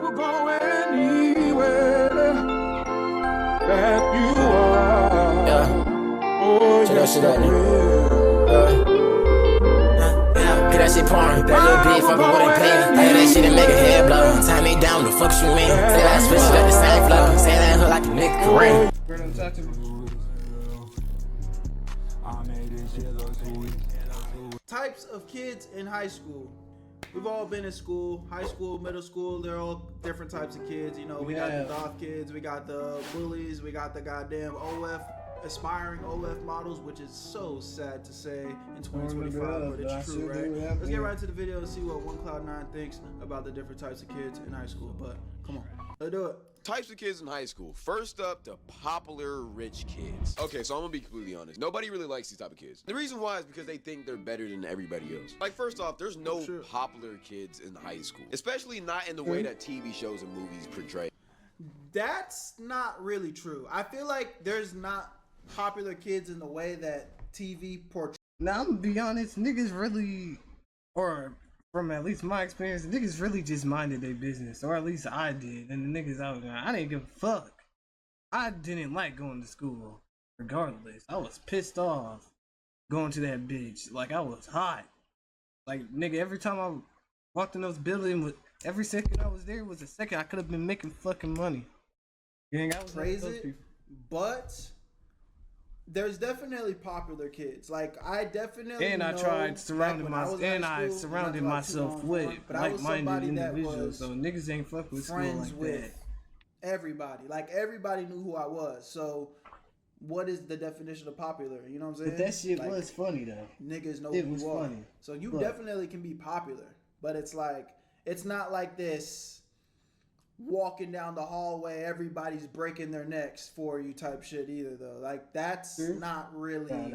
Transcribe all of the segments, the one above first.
will go anywhere that you are. Yeah. Oh, Check that yes, shit I out, nigga. will. Get that shit pouring. That little beat, fucking with it paying. I hear that shit and make a head blow. Tie me down, the fuck you mean? Say that switch, got the same flow. Say that hood like a nigga Kareem. Types of kids in high school. We've all been in school, high school, middle school. They're all different types of kids. You know, we got the goth kids, we got the bullies, we got the goddamn OF, aspiring OF models, which is so sad to say in 2025, but it's true, right? Let's get right into the video and see what One Cloud 9 thinks about the different types of kids in high school. But come on, let's do it. Types of kids in high school. First up, the popular rich kids. Okay, so I'm gonna be completely honest. Nobody really likes these type of kids. The reason why is because they think they're better than everybody else. Like, first off, there's no popular kids in high school, especially not in the way that TV shows and movies portray. That's not really true. I feel like there's not popular kids in the way that TV portrays. Now, I'm gonna be honest, niggas really, or from at least my experience, niggas really just minded their business, or at least I did. And the niggas out there, I didn't give a fuck. I didn't like going to school, regardless. I was pissed off going to that bitch. Like, I was hot. Like, nigga, every time I walked in those buildings, every second I was there was a second I could have been making fucking money. Gang, I was crazy, but there's definitely popular kids. Like, I definitely and I tried surrounding myself, and I surrounded myself with like-minded individuals. So niggas ain't fuck with school like that. Everybody, like everybody knew who I was. So, what is the definition of popular? You know what I'm saying? But that shit like, was funny though. Niggas know it who was you are. Funny. So you definitely can be popular, but it's like it's not like this. Walking down the hallway, everybody's breaking their necks for you type shit either though. Like that's not really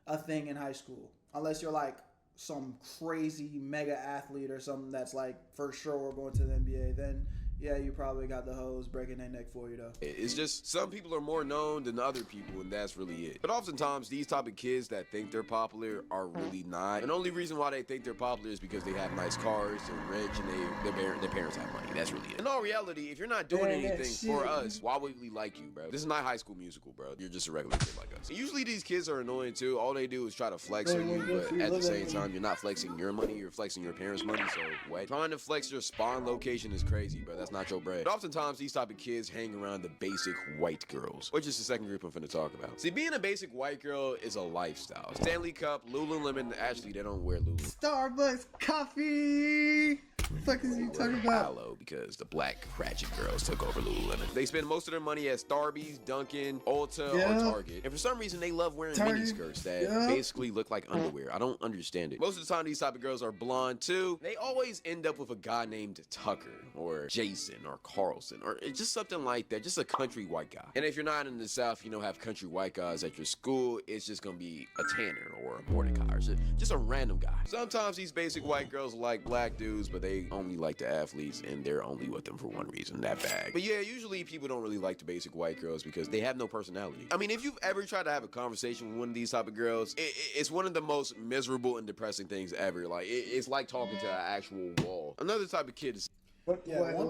a thing in high school. Unless you're like some crazy mega athlete or something that's like for sure going to the NBA, then yeah, you probably got the hoes breaking their neck for you though. It's just some people are more known than other people, and that's really it. But oftentimes, these type of kids that think they're popular are really not. And the only reason why they think they're popular is because they have nice cars, they're rich, and their parents have money. That's really it. In all reality, if you're not doing anything for us, why would we like you, bro? This is not High School Musical, bro. You're just a regular kid like us. And usually, these kids are annoying too. All they do is try to flex on you, but at the same time, you're not flexing your money, you're flexing your parents' money. So what? Trying to flex your spawn location is crazy, bro. That's not your bread. But oftentimes, these type of kids hang around the basic white girls, which is the second group I'm finna talk about. See, being a basic white girl is a lifestyle. Stanley Cup, Lululemon, actually, they don't wear Lululemon. Starbucks coffee. What the fuck is you talking about? Aloe, because the black ratchet girls took over Lululemon. They spend most of their money at Starbucks, Dunkin', Ulta, or Target. And for some reason, they love wearing mini skirts that basically look like underwear. I don't understand it. Most of the time, these type of girls are blonde too. They always end up with a guy named Tucker, or Jason, or Carlson, or just something like that. Just a country white guy. And if you're not in the South, you don't have country white guys at your school, it's just gonna be a Tanner or a Mordecai or just a random guy. Sometimes these basic white girls like black dudes, but they only like the athletes, and they're only with them for one reason, that bag. But yeah, usually people don't really like the basic white girls because they have no personality. I mean, if you've ever tried to have a conversation with one of these type of girls, it's one of the most miserable and depressing things ever. Like, it's like talking to an actual wall. Another type of kid is... One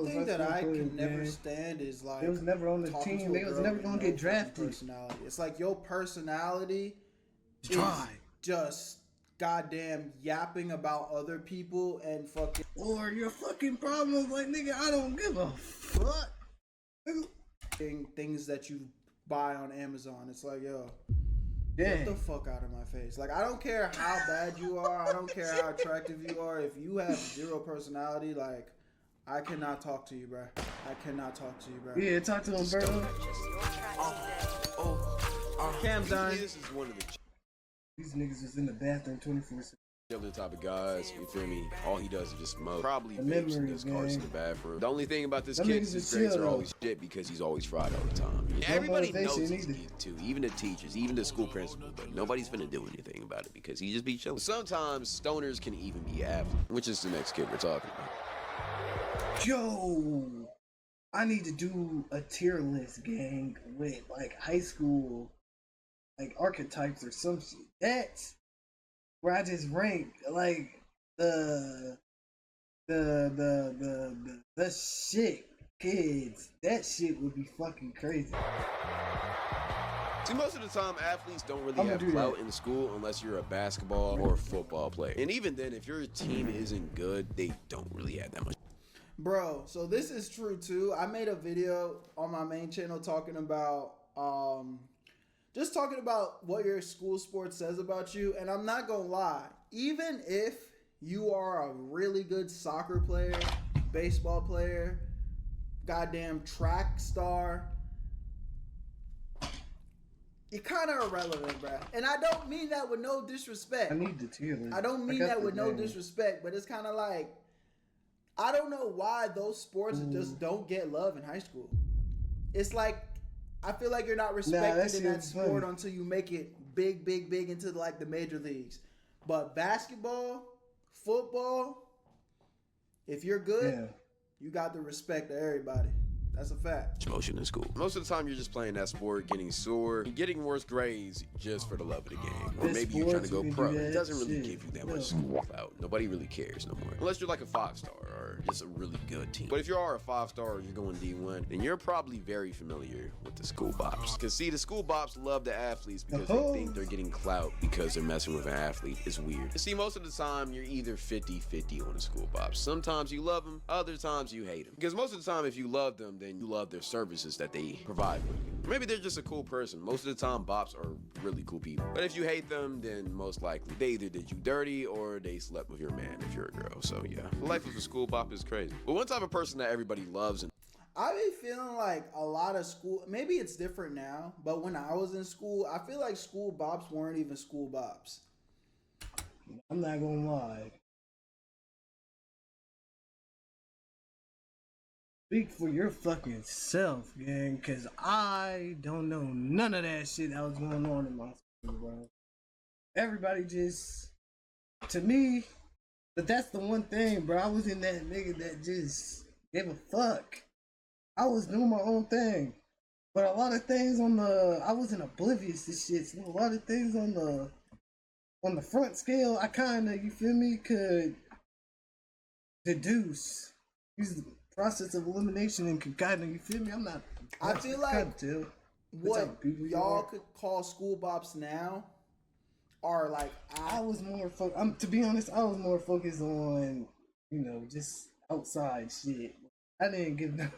thing that I can never stand is like they was never on the team. They was never gonna get drafted. Personality. It's like your personality is just goddamn yapping about other people and fucking or your fucking problems. Like, nigga, I don't give a fuck. Things that you buy on Amazon. It's like, yo, get the fuck out of my face. Like, I don't care how bad you are. I don't care how attractive you are. If you have zero personality, like, I cannot talk to you, bro. I cannot talk to you, bro. Yeah, talk to him, bro. Cam's done. This is one of the... These niggas was in the bathroom 24/7. The type of guys, you feel me? All he does is just smoke. Probably vapes and does cars in the bathroom. The only thing about this kid is his grades are always shit because he's always fried all the time. Yeah, everybody knows he's geek too, even the teachers, even the school principal, but nobody's finna do anything about it because he just be chilling. Sometimes stoners can even be athletes, which is the next kid we're talking about. Yo, I need to do a tier list, gang, with like high school, like archetypes or some shit. That's where I just rank like the the shit kids, that shit would be fucking crazy. See, most of the time, athletes don't really have clout in school unless you're a basketball or a football player. And even then, if your team isn't good, they don't really have that much. Bro, so this is true too. I made a video on my main channel talking about just talking about what your school sport says about you. And I'm not gonna lie, even if you are a really good soccer player, baseball player, goddamn track star, you're kind of irrelevant, bro. And I don't mean that with no disrespect. I need the tier list. I don't mean that with no disrespect, but it's kind of like, I don't know why those sports just don't get love in high school. It's like, I feel like you're not respected in that sport until you make it big into like the major leagues. But basketball, football, if you're good, you got the respect of everybody. That's a fact. Motion in school. Most of the time, you're just playing that sport, getting sore, and getting worse grades just for the love of the game. Or maybe you're trying to go pro. It doesn't really give you that much school clout. Nobody really cares no more. Unless you're like a 5-star or just a really good team. But if you are a 5-star or you're going D1, then you're probably very familiar with the school bops. Because see, the school bops love the athletes because they think they're getting clout because they're messing with an athlete. It's weird. And see, most of the time, you're either 50-50 on the school bops. Sometimes you love them, other times you hate them. Because most of the time, if you love them, then you love their services that they provide for you. Maybe they're just a cool person. Most of the time, bops are really cool people. But if you hate them, then most likely they either did you dirty or they slept with your man if you're a girl. So yeah, the life of a school bop is crazy. But one type of person that everybody loves and I be feeling like a lot of school, maybe it's different now, but when I was in school, I feel like school bops weren't even school bops. I'm not gonna lie. Speak for your fucking self, gang, cause I don't know none of that shit that was going on in my school, bro. Everybody just, to me, but that's the one thing, bro. I was in that nigga that just gave a fuck. I was doing my own thing, but a lot of things I wasn't oblivious to shit. So a lot of things on the front scale, I kind of, you feel me, could deduce. Use the process of elimination and could kind of, you feel me? I'm not. I feel like what y'all could call school bops now are like I was more to be honest, I was more focused on, you know, just outside shit. I didn't give no.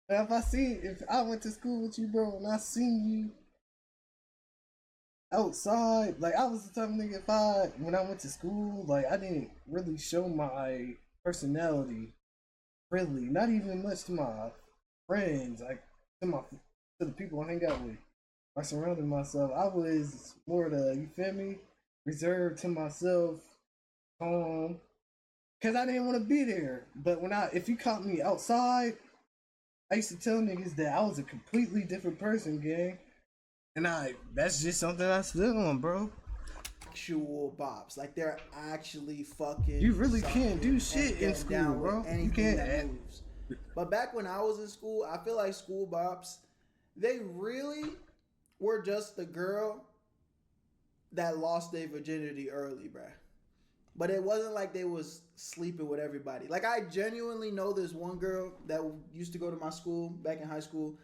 If I went to school with you, bro, and I seen you outside, like I was the type of nigga when I went to school, like I didn't really show my personality, really, not even much to my friends, like to the people I hang out with. I surrounded myself. I was more you feel me, reserved to myself, calm, cause I didn't want to be there. But if you caught me outside, I used to tell niggas that I was a completely different person, gang. And that's just something I stood on, bro. Actual bops, like they're actually fucking. You really can't do shit in school, bro. You can't. Moves. But back when I was in school, I feel like school bops, they really were just the girl that lost their virginity early, bruh. But it wasn't like they was sleeping with everybody. Like I genuinely know this one girl that used to go to my school back in high school.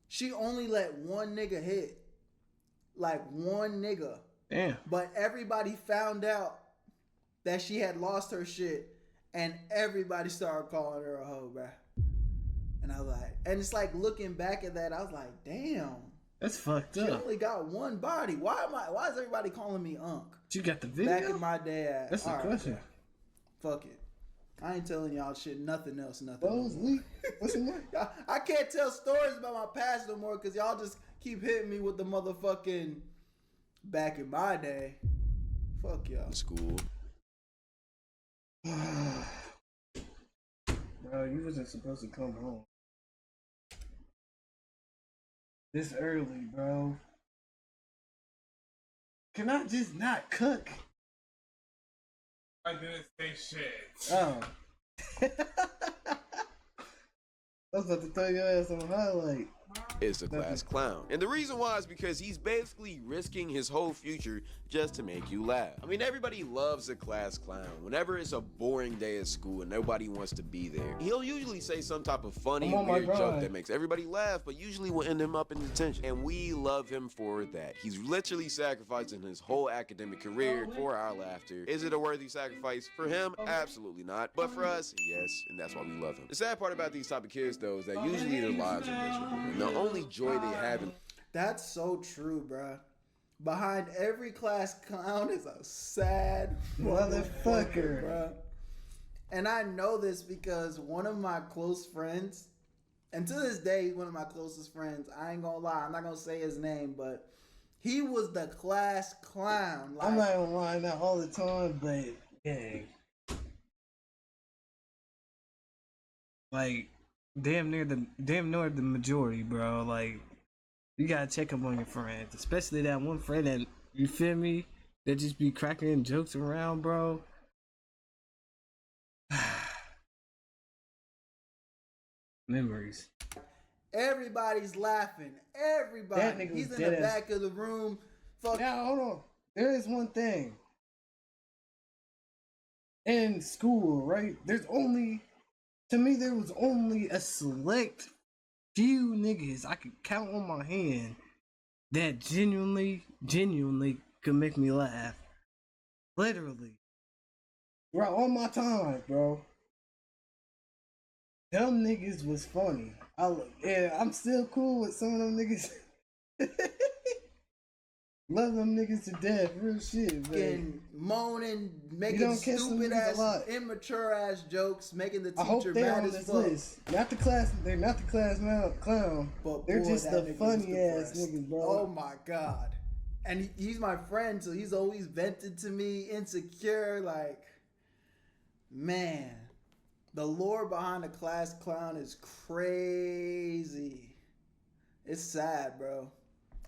She only let one nigga hit. Like one nigga. Damn. But everybody found out that she had lost her shit and everybody started calling her a hoe, bruh. And I was like, and it's like looking back at that, I was like, damn. That's fucked up. She only got one body. Why is everybody calling me Unc? You got the video? Back in my day. That's the question. Right, fuck it. I ain't telling y'all shit, nothing else, nothing. What's the name? I can't tell stories about my past no more because y'all just keep hitting me with the motherfucking back in my day. Fuck y'all. School. Bro, you wasn't supposed to come home this early, bro. Can I just not cook? I didn't say shit. Oh. I was about to throw your ass on highlight. is the class clown. And the reason why is because he's basically risking his whole future just to make you laugh. I mean, everybody loves a class clown. Whenever it's a boring day at school and nobody wants to be there, he'll usually say some type of funny, weird joke that makes everybody laugh, but usually will end him up in detention. And we love him for that. He's literally sacrificing his whole academic career for our laughter. Is it a worthy sacrifice? For him, absolutely not. But for us, yes, and that's why we love him. The sad part about these type of kids, though, is that usually their lives are miserable. And the only joy they have in... That's so true, bruh. Behind every class clown is a sad motherfucker, bruh. And I know this because one of my close friends, and to this day, one of my closest friends, I ain't gonna lie, I'm not gonna say his name, but he was the class clown. Like, I'm not gonna lie, not all the time, but yeah. Like, damn near the majority, bro. Like, you gotta check up on your friends, especially that one friend that, you feel me, that just be cracking jokes around, bro. Memories. everybody's laughing. Everybody. He's in the back of the room. Fuck. Now, hold on. There is one thing. In school, right? To me, there was only a select few niggas I could count on my hand that genuinely could make me laugh. Literally. Bro, all my time, bro. Them niggas was funny. I'm still cool with some of them niggas. Love them niggas to death, real shit, man. Moaning, making stupid ass, immature ass jokes, making the teacher mad as fuck. List. They're not the class clown, but they're boy, just the funny ass niggas, bro. Oh my god. And he's my friend, so he's always vented to me, insecure, like, man, the lore behind the class clown is crazy. It's sad, bro.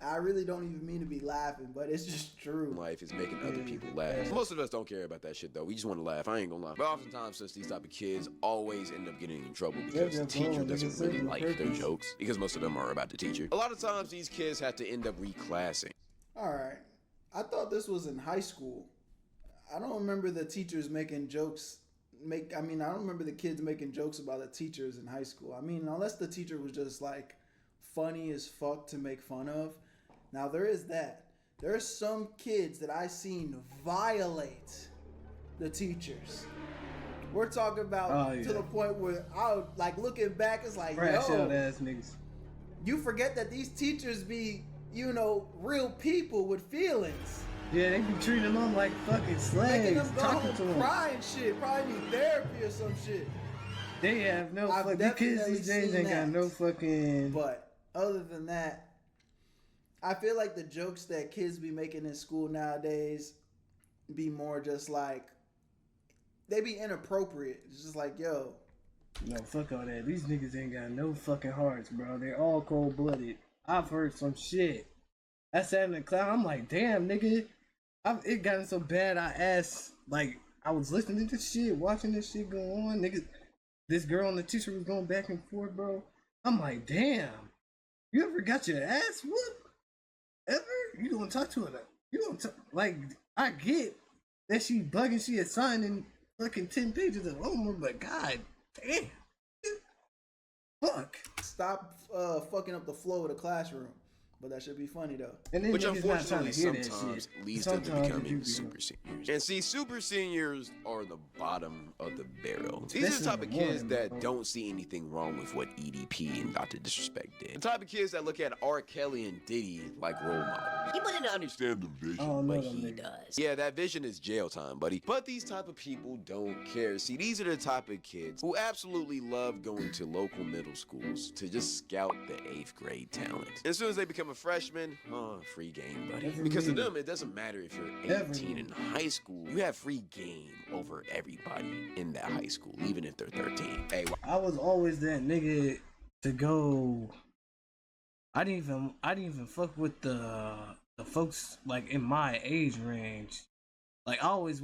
I really don't even mean to be laughing, but it's just true. Life is making other people laugh. Most of us don't care about that shit, though. We just want to laugh. I ain't gonna lie. But oftentimes, since these type of kids always end up getting in trouble because the teacher doesn't really like their jokes, because most of them are about the teacher. A lot of times, these kids have to end up reclassing. All right. I thought this was in high school. I don't remember the teachers making jokes. I don't remember the kids making jokes about the teachers in high school. I mean, unless the teacher was just like funny as fuck to make fun of. Now there is that. There's some kids that I seen violate the teachers. We're talking about to the point where I would, like, looking back, it's like, ass niggas. You forget that these teachers be, real people with feelings. Yeah, they be treating them like fucking slaves. Making them go home crying shit. Probably need therapy or some shit. They have no fucking... You kids these days ain't got no fucking... But other than that, I feel like the jokes that kids be making in school nowadays be more just like... They be inappropriate. It's just like, yo... No, fuck all that. These niggas ain't got no fucking hearts, bro. They're all cold-blooded. I've heard some shit. I sat in the clown. I'm like, damn, nigga. It gotten so bad. I asked, like, I was listening to this shit, watching this shit go on. Nigga, this girl and the teacher was going back and forth, bro. I'm like, damn. You ever got your ass whooped? Ever? You gonna talk to her? You gonna talk? Like, I get that she bugging. She assigning fucking 10 pages of homework, but god damn. Fuck. Stop fucking up the flow of the classroom. But that should be funny, though. Which unfortunately sometimes leads to them becoming super seniors. And see, super seniors are the bottom of the barrel. These are the type of kids that don't see anything wrong with what EDP and Dr. Disrespect did. The type of kids that look at R. Kelly and Diddy like role models. He wouldn't understand the vision, but he does. Yeah, that vision is jail time, buddy. But these type of people don't care. See, these are the type of kids who absolutely love going to local middle schools to just scout the 8th grade talent. As soon as they become a freshman, free game, buddy. Because to them, it doesn't matter if you're 18 in high school. You have free game over everybody in that high school, even if they're 13. Hey, I was always that nigga to go. I didn't even fuck with the folks like in my age range. Like I always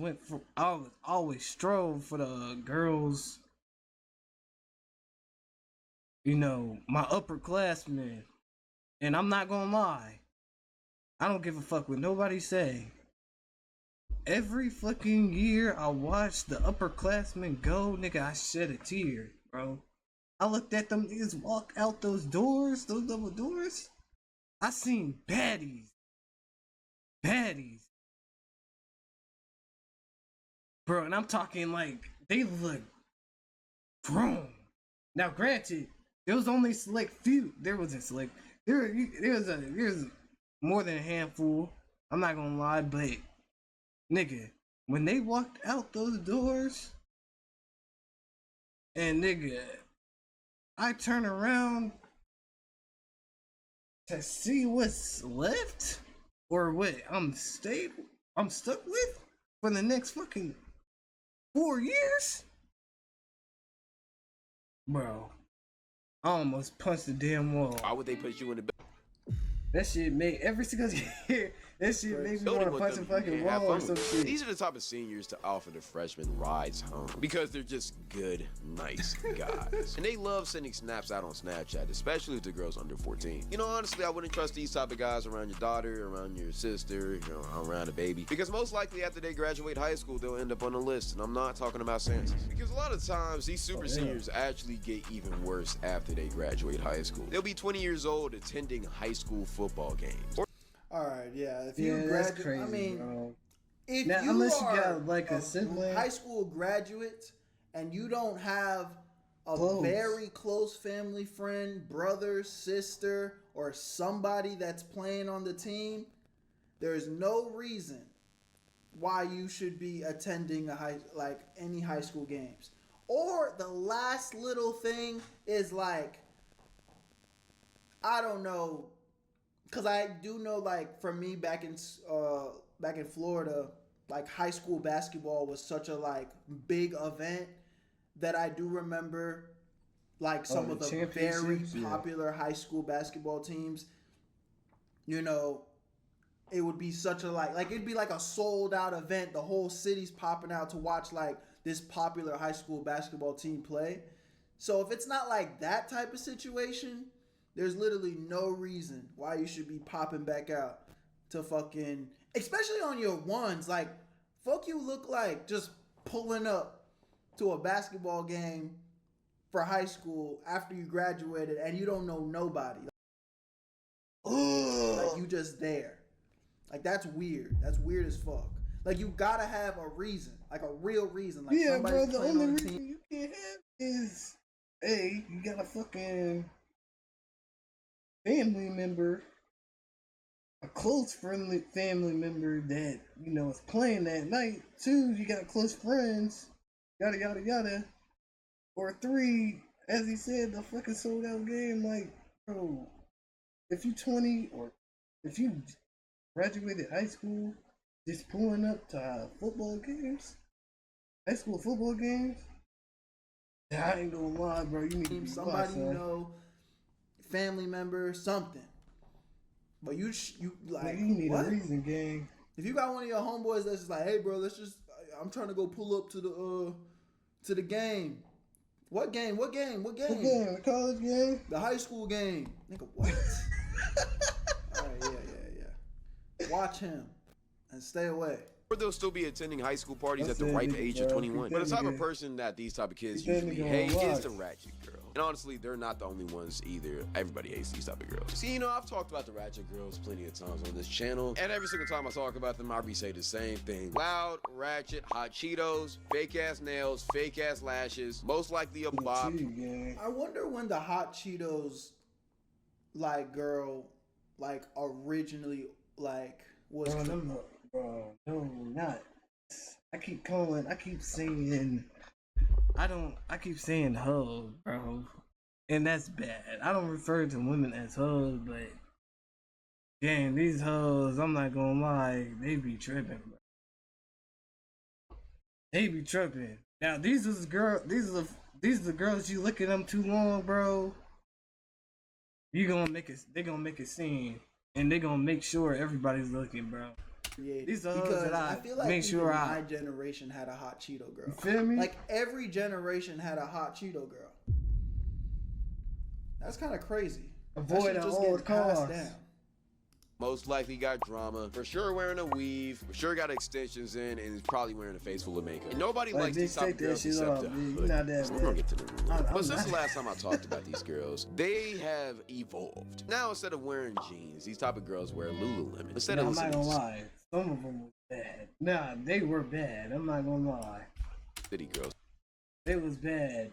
strove for the girls you know, my upperclassmen. And I'm not gonna lie, I don't give a fuck what nobody say. Every fucking year I watch the upperclassmen go, nigga, I shed a tear, bro. I looked at them niggas walk out those doors, those double doors. I seen baddies. Baddies. Bro, and I'm talking like, they look grown. Now, granted, there was only select few. There wasn't select. There's more than a handful. I'm not gonna lie, but nigga, when they walked out those doors, and nigga, I turn around to see what's left, or what I'm stuck with for the next fucking 4 years, bro. I almost punched the damn wall. Why would they put you in the That shit made every single year. That shit makes me want to punch a fucking wall or some shit. These are the type of seniors to offer the freshmen rides home because they're just good, nice guys. And they love sending snaps out on Snapchat, especially to girls under 14. You know, honestly, I wouldn't trust these type of guys around your daughter, around your sister, you know, around a baby. Because most likely after they graduate high school, they'll end up on a list. And I'm not talking about Santas. Because a lot of times, these super seniors actually get even worse after they graduate high school. They'll be 20 years old attending high school football games. All right, yeah. If you that's graduate, crazy, I mean, bro. if Now, you unless you are got like a sibling, high school graduate and you don't have a Close. very close family friend, brother, sister, or somebody that's playing on the team, there's no reason why you should be attending any high school games. Or the last little thing is like, I don't know, because I do know, like, for me back in Florida, like, high school basketball was such a like big event that I do remember, like, some of the very popular high school basketball teams. You know, it would be such a like it'd be like a sold out event. The whole city's popping out to watch like this popular high school basketball team play. So if it's not like that type of situation, there's literally no reason why you should be popping back out to fucking, especially on your ones. Like, fuck you look like just pulling up to a basketball game for high school after you graduated and you don't know nobody. Like, you just there. Like, that's weird. That's weird as fuck. Like, you gotta have a reason, like a real reason. Like, yeah, bro. The only on reason team. you can't have is, hey, you got a fucking family member, a close friendly family member that, you know, is playing that night. 2, you got close friends, yada yada yada. Or 3, as he said, the fucking sold out game. Like, bro, if you 20 or if you graduated high school, just pulling up to football games, high school football games, I ain't gonna lie, bro. You need to be somebody son. you know, family member, something. But you like, you need what? a reason, gang. If you got one of your homeboys that's just like, hey, bro, I'm trying to go pull up to the game. What game? What game? What game? What game? The college game? The high school game. Nigga, what? All right, yeah. Watch him and stay away. Or they'll still be attending high school parties That's at the ripe it, age bro. of 21. But the type of Nigga. person that these type of kids Keep that usually nigga hate on is the watch. ratchet girl. And honestly, they're not the only ones either. Everybody hates these type of girls. See, you know, I've talked about the ratchet girls plenty of times on this channel. And every single time I talk about them, I say the same thing. Loud, ratchet, hot Cheetos, fake ass nails, fake ass lashes, most likely a bob. I wonder when the hot Cheetos like girl like originally like was Bro, no, not. I keep saying hoes, bro. And that's bad. I don't refer to women as hoes, but damn, these hoes, I'm not gonna lie, they be tripping, bro. They be tripping. Now these are the girls you look at them too long, bro. They gonna make a scene, and they gonna make sure everybody's looking, bro. These are hoes that I feel like make sure my generation had a hot Cheeto girl. You feel me? Like every generation had a hot Cheeto girl. That's kind of crazy. Avoid that shit an just old getting passed cause. down. Most likely got drama. For sure wearing a weave. For sure got extensions in, and is probably wearing a face full of makeup. And nobody Like, likes bitch, these type take of that girls shit except off, the bitch. You hood. not that We're gonna bad. get to the root. I'm But since not. the last time I talked about these girls, they have evolved. Now instead of wearing jeans, these type of girls wear Lululemon. Instead Nah, of I'm not listening gonna to lie. Some of them was bad. Nah, they were bad. I'm not gonna lie. city girls, They was bad.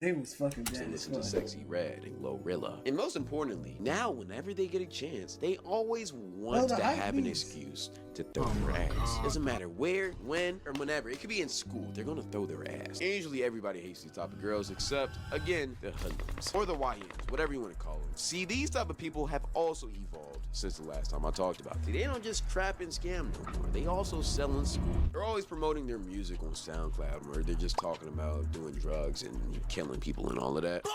They was fucking bad they as listen to fuck. Sexy Red and Glorilla. And most importantly, now whenever they get a chance, they always want the to hype have an beats. excuse to throw their ass. Doesn't matter where, when, or whenever. It could be in school. They're gonna throw their ass. And usually everybody hates these type of girls, except, again, the hoodlums. Or the YNs, whatever you want to call them. See, these type of people have also evolved since the last time I talked about them. They don't just trap and scam no more. They also sell in school. They're always promoting their music on SoundCloud, where they're just talking about doing drugs and killing people and all of that.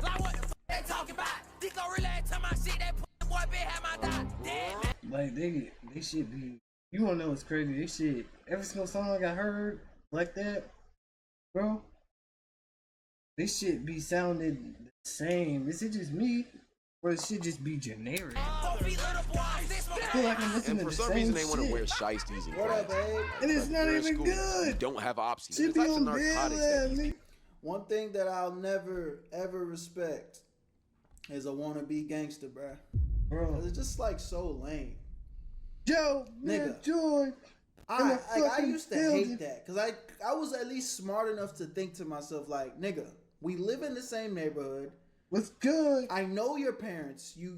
Like what the f they talking about? They gon' relate to my shit, they put the boy been had my dog. Damn, man. Like they should be. You wanna know what's crazy? They shit. Every single song I heard like that, bro. They shit be sounding the same. Is it just me, or it should just be generic? Don't be little boys, this one. I feel like I'm listening And for to the some same reason, they want to shit. wear shiesties in What up, class. babe? And it's not You're in even school, good. You don't have options. Shit It's be like the on narcotics bad, that these nigga. One thing that I'll never ever respect is a wannabe gangster, bruh. Bro, It's just like so lame. Joe, man, Nigga. Joy. I fucking used to building. hate that because I was at least smart enough to think to myself like, nigga, we live in the same neighborhood. What's good? I know your parents. You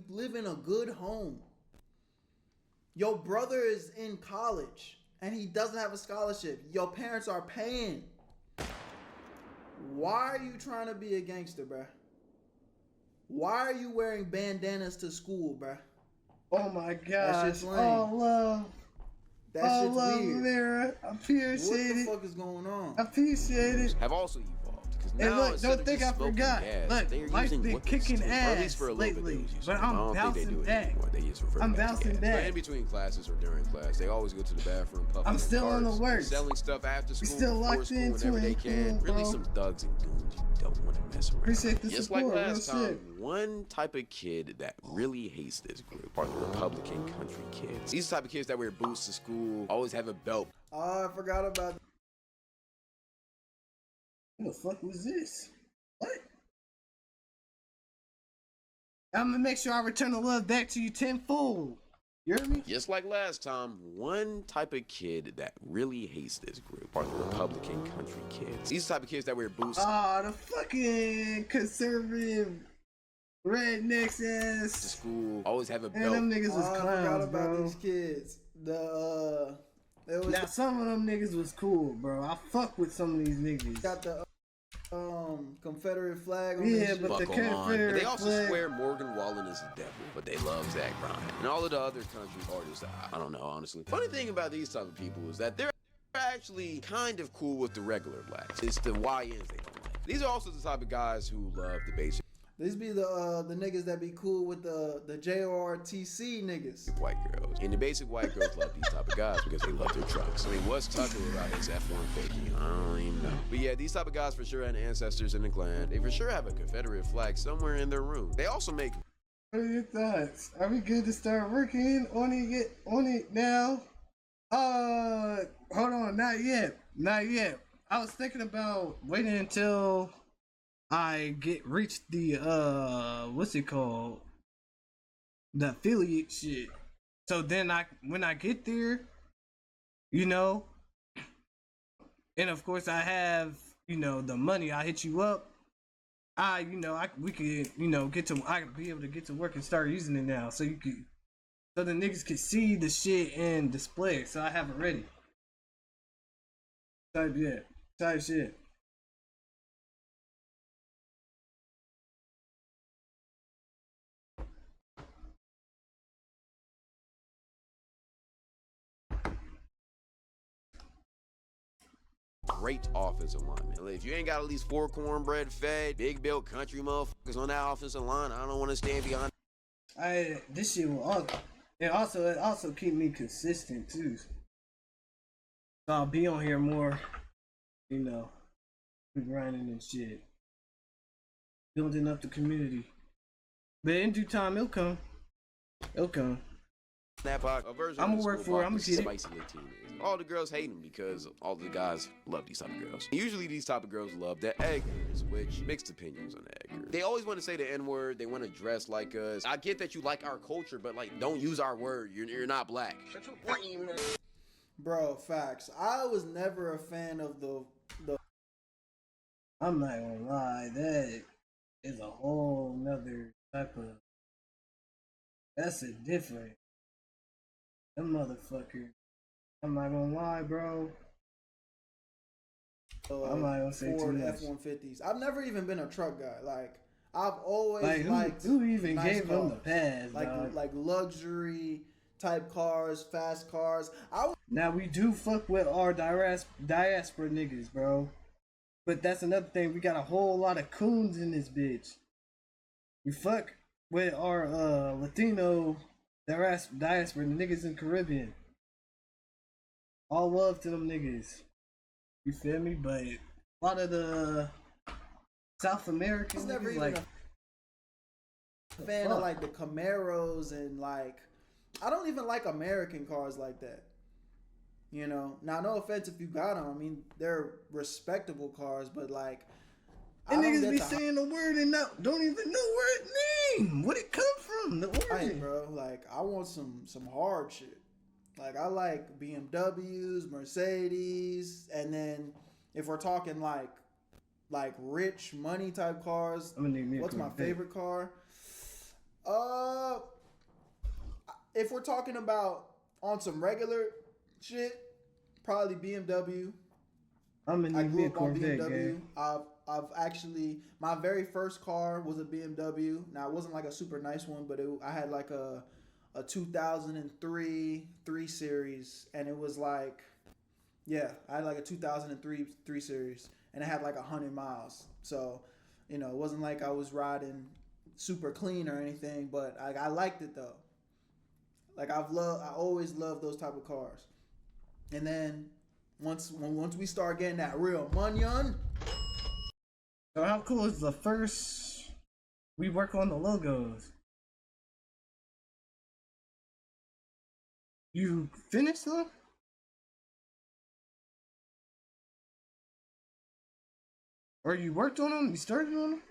live in a good home. Your brother is in college and he doesn't have a scholarship. Your parents are paying. Why are you trying to be a gangster, bruh? Why are you wearing bandanas to school, bruh? Oh my gosh. shit's lame. Oh, love. That Oh, shit's love, weird. Mira. I What appreciate the it. fuck is going on? I appreciate it. have also evolved. Because And now, look, instead don't of think just I smoking forgot. gas, Look, they're life's using been weapons kicking too. Or at least ass for a little bit they lately, was using but them. I'm I don't think they bouncing do it back. anymore. They just revert I'm back to bouncing gas. back. But in between classes or during class, they always go to the bathroom, puffing I'm in still on the carts, works. selling stuff after school, still before locked school, into whenever they it, can. bro. Really some thugs and goons you don't want to mess around. Appreciate the Just support, like real last time, shit. one type of kid that really hates this group are the Republican country kids. These type of kids that wear boots to school, always have a belt. Oh, I forgot about Who the fuck was this? What? I'm gonna make sure I return the love back to you tenfold. You hear me? Just like last time, one type of kid that really hates this group are the Republican country kids. These type of kids that wear boots Ah, the fucking conservative rednecks to ass. school, always have a Man, belt. them niggas was I forgot clowns, about bro. these kids. It was Now some of them niggas was cool, bro. I fuck with some of these niggas. got the Confederate flag on Yeah, this shit. but the Buckle on. Confederate And they also flag- swear Morgan Wallen is the devil, but they love Zach Bryan. And all of the other country artists, I don't know, honestly. Funny thing about these type of people is that they're actually kind of cool with the regular blacks. It's the YNs they don't like. These are also the type of guys who love the basic These be the niggas that be cool with the JRTC niggas. white girls. And the basic white girls love these type of guys because they love their trucks. I mean, what's Tucker about his F1 faking? I don't even know. But yeah, these type of guys for sure had ancestors in the clan. They for sure have a Confederate flag somewhere in their room. They also make What are your thoughts? Are we good to start working on it now? Hold on, not yet. I was thinking about waiting until I reach the what's it called? The affiliate shit. So then when I get there, you know, and of course I have, you know, the money, I hit you up. We could, you know, I could be able to get to work and start using it now. So so the niggas could see the shit and display it. So I have it ready. Type shit. great offensive linemen. If you ain't got at least 4 cornbread fed, big built country motherfuckers on that offensive line, I don't want to stand behind. This shit will also keep me consistent too. So I'll be on here more, you know, grinding and shit. building up the community. But in due time, it'll come. It'll come. A version I'ma of the work school for it, block I'ma is get it. spicy teen is. All the girls hate him because all the guys love these type of girls. Usually these type of girls love the eggers, which mixed opinions on the egger. They always want to say the N-word, they want to dress like us. I get that you like our culture, but like don't use our word. You're not black. Bro, facts. I was never a fan of the I'm not gonna lie, that is a whole nother type of. That's a different. Them motherfuckers. I'm not gonna lie, bro. I'm not gonna say Ford too much. F-150s. I've never even been a truck guy. Like I've always Like liked who even nice gave them the cars. pass? Like dog? like luxury type cars, fast cars. Now we do fuck with our diaspora niggas, bro. But that's another thing. We got a whole lot of coons in this bitch. We fuck with our Latino diaspora niggas in Caribbean. All love to them niggas. You feel me? But a lot of the South American was never niggas, even like a fan of like the Camaros and like I don't even like American cars like that. You know, now no offense if you got them. I mean, they're respectable cars, but like, and niggas be saying the word and don't even know where it mean. What it come from? The origin, hey, bro. Like, I want some hard shit. Like, I like BMWs, Mercedes, and then if we're talking like rich money type cars, what's my favorite car? If we're talking about on some regular shit, probably BMW. I grew up on BMW. I've actually, my very first car was a BMW. Now it wasn't like a super nice one, but I had like a 2003 3 Series, and it was like, yeah, I had like a 2003 3 Series, and it had like 100 miles. So, you know, it wasn't like I was riding super clean or anything, but I liked it though. Like I always loved those type of cars. And then once we start getting that real money on. So how cool is the first we work on the logos? You finished them? Or you worked on them? You started on them?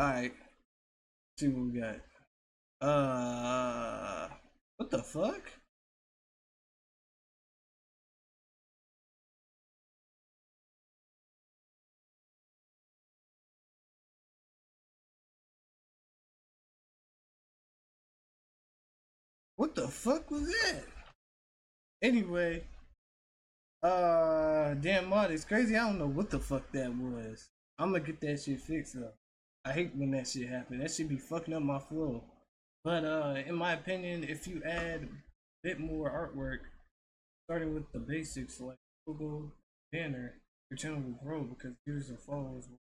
Alright. See what we got. What the fuck? What the fuck was that? Anyway, damn mod, it's crazy. I don't know what the fuck that was. I'm gonna get that shit fixed up. I hate when that shit happens. That should be fucking up my flow. But in my opinion, if you add a bit more artwork, starting with the basics like logo, banner, your channel will grow because viewers and followers will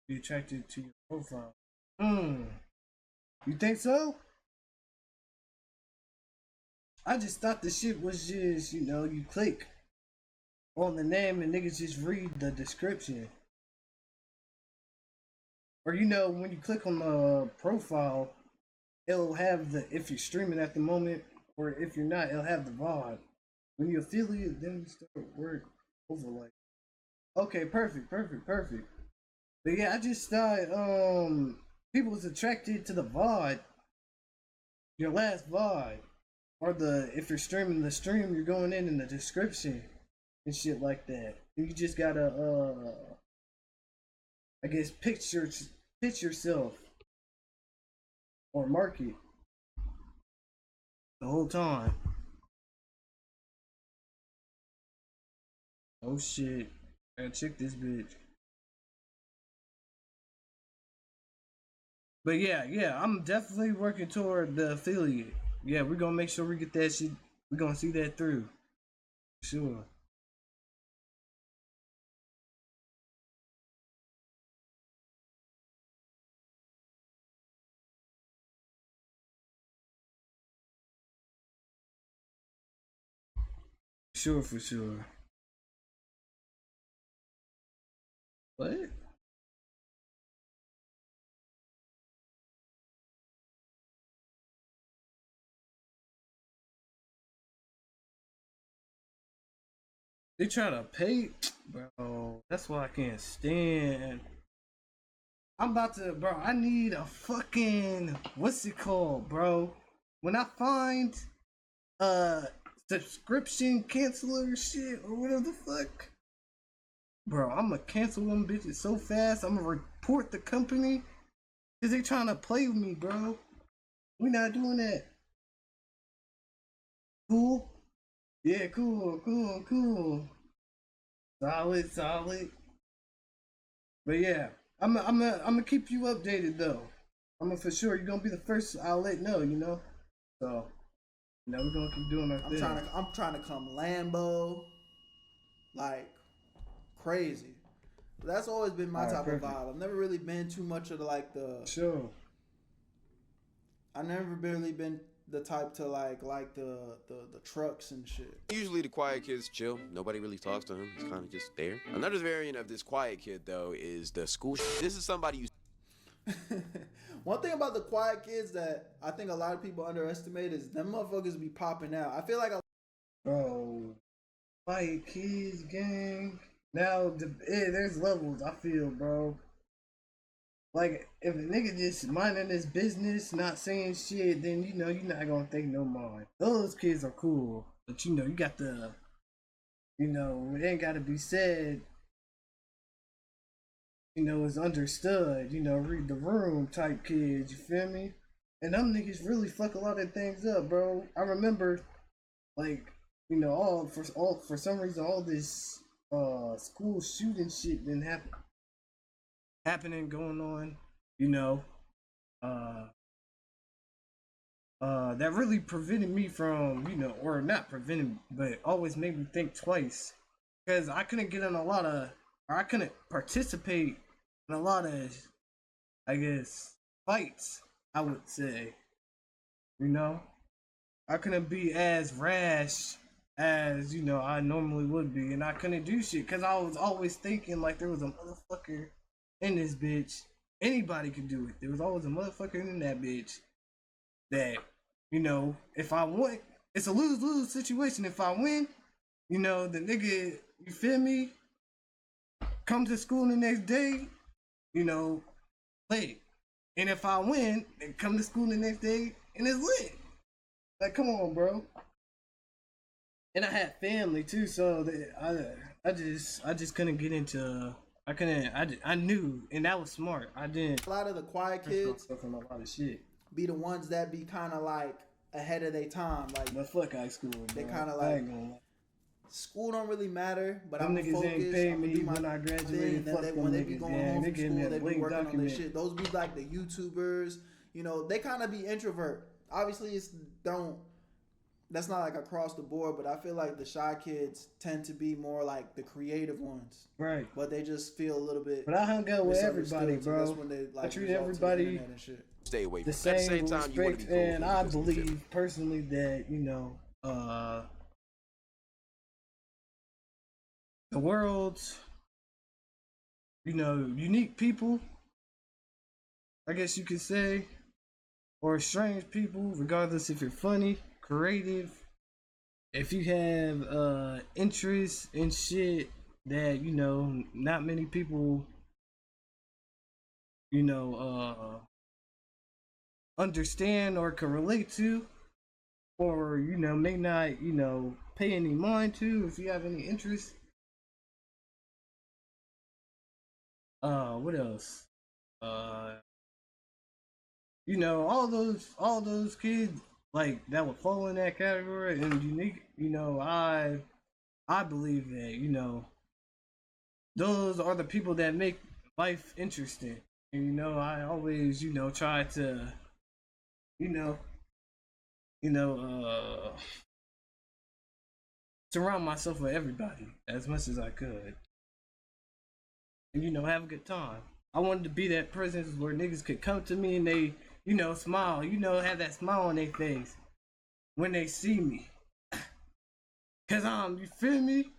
be attracted to your profile. You think so? I just thought the shit was just, you know, you click on the name and niggas just read the description. Or, you know, when you click on the profile, it'll have the, if you're streaming at the moment, or if you're not, it'll have the VOD. When you affiliate, then you start work overlay. Okay, perfect. But yeah, I just thought people was attracted to the VOD, your last VOD. Or if you're streaming the stream, you're going in the description and shit like that. And you just gotta I guess pitch yourself or market the whole time. Oh shit. Gotta check this bitch. But yeah, I'm definitely working toward the affiliate. Yeah, we're gonna make sure we get that shit. We're gonna see that through. Sure. Sure, for sure. What? They try to pay, bro. That's what I can't stand. I'm about to, bro. I need a fucking what's it called, bro? When I find subscription canceler shit or whatever the fuck, bro, I'm gonna cancel them bitches so fast. I'm gonna report the company because they trying to play with me, bro. We not doing that. Cool. Yeah, cool. Solid. But yeah, I'm gonna keep you updated though. I'm gonna for sure. You're gonna be the first I'll let know. You know. So, you know, we're gonna keep doing our thing. I'm trying to come Lambo, like crazy. That's always been my type of vibe. I've never really been too much of the Sure. I never really been the type to like the trucks and shit. Usually the quiet kid's chill. Nobody really talks to him. He's kind of just there. Another variant of this quiet kid, though, is the school. This is somebody you. One thing about the quiet kids that I think a lot of people underestimate is them motherfuckers be popping out. I feel like Bro, quiet kids gang. Now, there's levels. I feel, bro. Like, if a nigga just minding his business, not saying shit, then you know you're not gonna think no mind. Those kids are cool, but you know you got the, you know, it ain't gotta be said. You know, it's understood. You know, read the room type kids. You feel me? And them niggas really fuck a lot of things up, bro. I remember, like, you know, for some reason all this school shooting shit been happening going on, you know, that really prevented me from, you know, or not prevented, but always made me think twice, because I couldn't get in or I couldn't participate in a lot of, I guess, fights, I would say, you know, I couldn't be as rash as, you know, I normally would be, and I couldn't do shit, because I was always thinking like there was a motherfucker in this bitch. Anybody could do it. There was always a motherfucker in that bitch that, you know, if I win, it's a lose-lose situation. If I win, you know, the nigga, you feel me, come to school the next day, you know, late. And if I win, they come to school the next day and it's lit. Like, come on, bro. And I had family too, so I just couldn't get into. I knew, and that was smart. I didn't. A lot of the quiet kids from a lot of shit. Be the ones that be kind of like ahead of their time. Like, but fuck high school, bro. They kind of like school don't really matter, but I'm niggas focused. Ain't pay I'm me when I graduated. When they be going home from school, they be working on their shit. Those be like the YouTubers. You know, they kind of be introvert. Obviously, that's not like across the board, but I feel like the shy kids tend to be more like the creative ones. Right. But they just feel a little bit. But I hung out with everybody, bro. That's when they, like, I treat everybody stay away from the same, at the same time, respect, you want to be cool, and I believe personally that, you know, the world's, you know, unique people, I guess you could say, or strange people, regardless if you're funny, creative, if you have interest in shit that, you know, not many people, you know, understand or can relate to, or, you know, may not, you know, pay any mind to if you have any interest. What else? You know, all those kids like that would fall in that category and unique, you know, I believe that, you know, those are the people that make life interesting. And you know, I always, you know, try to, you know, surround myself with everybody as much as I could. And you know, have a good time. I wanted to be that person where niggas could come to me and they, you know, smile, you know, have that smile on their face when they see me. Cause you feel me?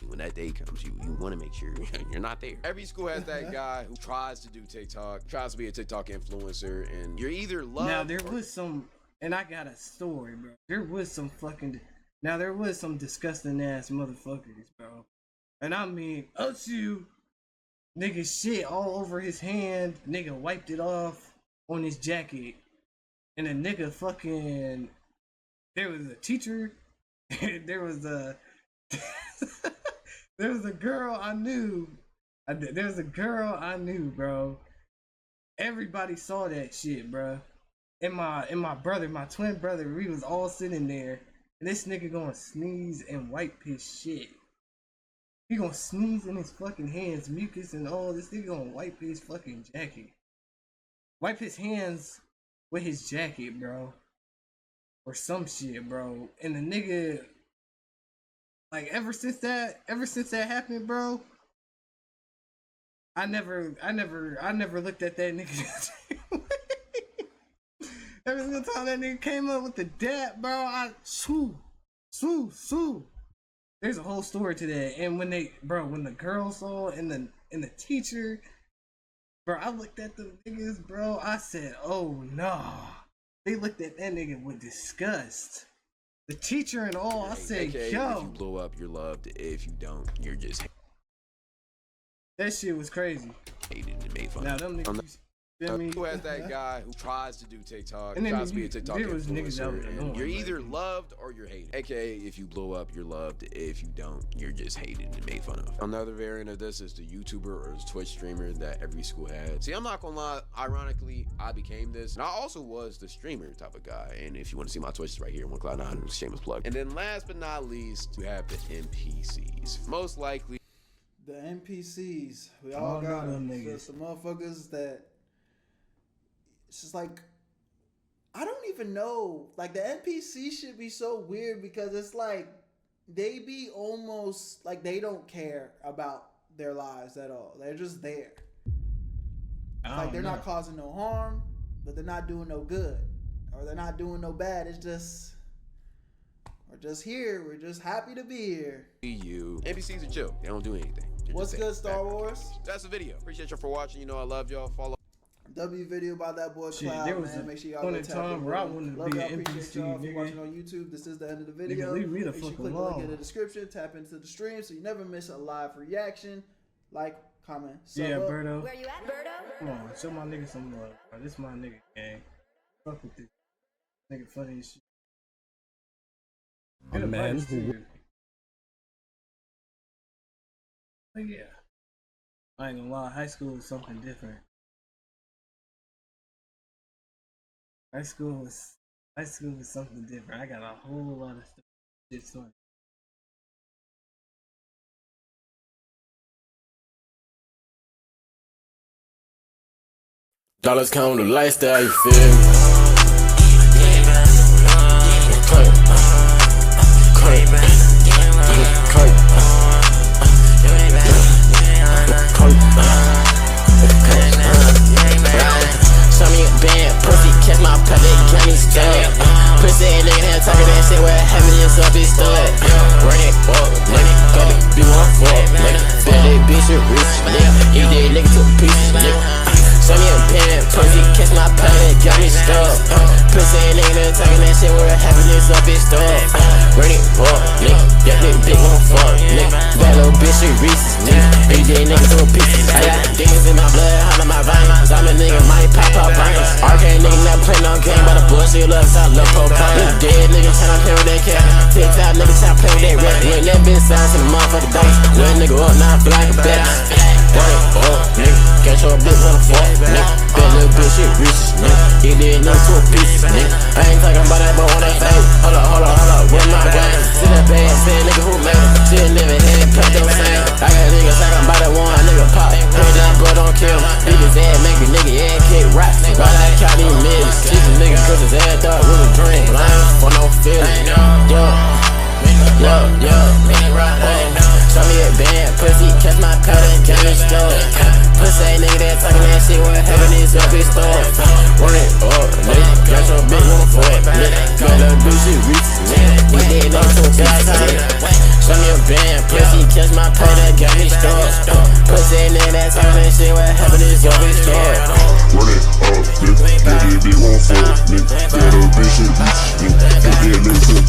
When that day comes, you want to make sure you're not there. Every school has that guy who tries to do TikTok, tries to be a TikTok influencer, and you're either loved. Now there was some, and I got a story, bro. There was some disgusting ass motherfuckers, bro. And I mean, us you, nigga shit all over his hand. Nigga wiped it off on his jacket, and a nigga fucking. There was a teacher. There was a. There was a girl I knew. There was a girl I knew, bro. Everybody saw that shit, bro. And my brother, my twin brother, we was all sitting there, and this nigga gonna sneeze and wipe his shit. He gonna sneeze in his fucking hands, mucus and all. This nigga gonna wipe his fucking jacket. Wipe his hands with his jacket, bro. Or some shit, bro. And the nigga, like, ever since that happened, bro, I never looked at that nigga. Every single time that nigga came up with the dap, bro, I swoo. There's a whole story to that. And when the girl saw and the teacher, bro, I looked at the niggas, bro. I said, oh no. They looked at that nigga with disgust. The teacher and all, I said, yo. If you blow up, you're loved. If you don't, you're just. That shit was crazy. Hated and made fun. Now them niggas. Who has that guy who tries to do TikTok, and tries to be a TikTok influencer, and you're like either loved or you're hated. AKA, if you blow up, you're loved. If you don't, you're just hated and made fun of. Another variant of this is the YouTuber or Twitch streamer that every school had. See, I'm not gonna lie, ironically, I became this, and I also was the streamer type of guy. And if you want to see my Twitch, it's right here, OneCloud9, shameless plug. And then last but not least, you have the NPCs. Most likely, the NPCs. We all got them. It's the motherfuckers that. It's just like, I don't even know. Like, the NPC should be so weird because it's like they be almost like they don't care about their lives at all. They're just there. It's like they're not causing no harm, but they're not doing no good, or they're not doing no bad. It's just, we're just here. We're just happy to be here. NPCs are chill. They don't do anything. What's good, Star Wars? That's the video. Appreciate y'all for watching. You know I love y'all. Follow. W video by that boy Cloud, there was man. Make sure y'all go tap time where I wanted to be an NPC, y'all for nigga. watching on YouTube. This is the end of the video. Nigga, leave me the Make sure you fuck click the link in alone. the description. Tap into the stream so you never miss a live reaction. Like, comment, sub Yeah, up. Berto. Where you at, Berto? Come on, show my nigga some love, bro. This my nigga, gang. Fuck with this. Nigga funny as shit. Get a man. But yeah. I ain't gonna lie, high school was something different. High school was something different. I got a whole lot of stuff. It's fun. Dollars count the lifestyle, you feel me? Show me a band, pussy, catch my pellet, got me stuck. Pussy nigga here talking that shit where heaviness up his stud. Run it up, nigga, got it, be one fuck, nigga. Bet that bitch a rich, nigga. Eat that nigga to a piece, nigga. Show me a pen, pussy, catch my pellet, got me stuck. Pussy nigga here talking that shit where heaviness up his stud. Run it up, nigga, that nigga big one fuck, nigga. Bad little bitch bitch shit Reese's, nigga. Every day nigga to a piece. I got demons in my blood, all in my veins. I'm a nigga, might pop out veins. Arcade nigga never play no game, but a bullshit love, so I love propane. Dead nigga tryna play with that cat. TikTok nigga tryna play with that rap. You ain't that bitch sounds to the motherfucking dice. Little nigga up, now I feel like a bitch. Nigga, catch your bitch on the floor, nigga. That little bitch shit Reese's, nigga. You did nothing to a piece, nigga. I ain't talking about that, but on that face. Hold up, where my game? See that bad, say nigga who made it. Shit never had, play them same. I got niggas talking about that one, nigga pop. Head down, but don't kill. Beat his ass, make me nigga head kick right. Why I count these millions? Teach a nigga cause his ass thought it was a dream. But I ain't for no feeling. Yo. Show me a band, pussy, catch my pattern, get me store. Pussy nigga that talking that shit, what heaven is up his store. Run it up, nigga, got your bitch on for it, nigga. Got that bitch shit Reese's, nigga. We did nothing to a bitch. Show me a band, pussy, catch my pattern, get me store. Pussy nigga that talking that shit, what heaven is up his store. Run it up, nigga, got that bitch on for it, nigga. Got that bitch shit Reese's, nigga. We did nothing to a